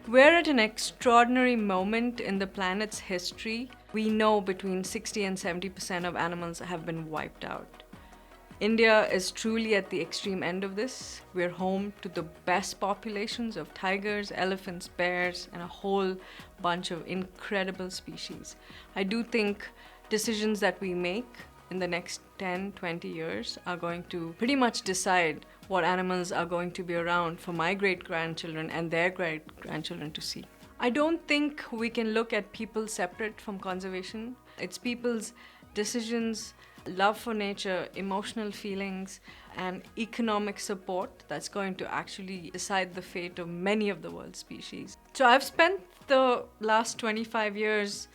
We're at an extraordinary moment in the planet's history. We know between 60 and 70% of animals have been wiped out. India is truly at the extreme end of this. We're home to the best populations of tigers, elephants, bears, and a whole bunch of incredible species. I do think decisions that we make in the next 10, 20 years are going to pretty much decide what animals are going to be around for my great-grandchildren and their great-grandchildren to see. I don't think we can look at people separate from conservation. It's people's decisions, love for nature, emotional feelings, and economic support that's going to actually decide the fate of many of the world's species. So I've spent the last 25 years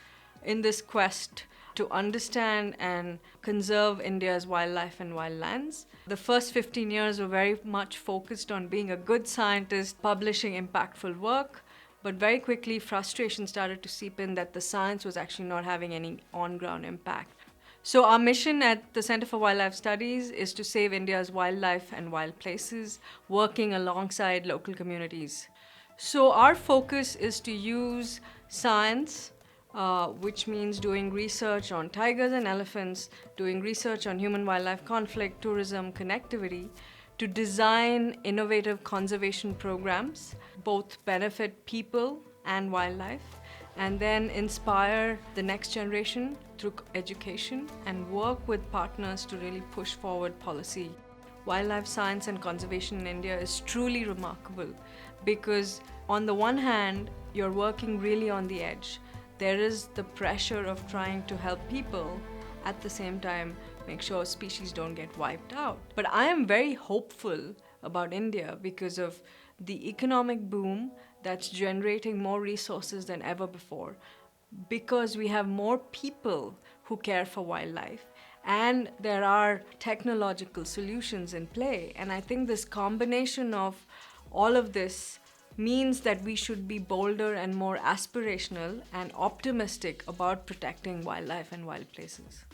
in this quest to understand and conserve India's wildlife and wildlands. The first 15 years were very much focused on being a good scientist, publishing impactful work, but very quickly frustration started to seep in that the science was actually not having any on-ground impact. So our mission at the Center for Wildlife Studies is to save India's wildlife and wild places, working alongside local communities. So our focus is to use science, which means doing research on tigers and elephants, doing research on human-wildlife conflict, tourism, connectivity, to design innovative conservation programs, both benefit people and wildlife, and then inspire the next generation through education and work with partners to really push forward policy. Wildlife science and conservation in India is truly remarkable because on the one hand, you're working really on the edge. There is the pressure of trying to help people, at the same time make sure species don't get wiped out. But I am very hopeful about India because of the economic boom that's generating more resources than ever before, because we have more people who care for wildlife and there are technological solutions in play. And I think this combination of all of this means that we should be bolder and more aspirational and optimistic about protecting wildlife and wild places.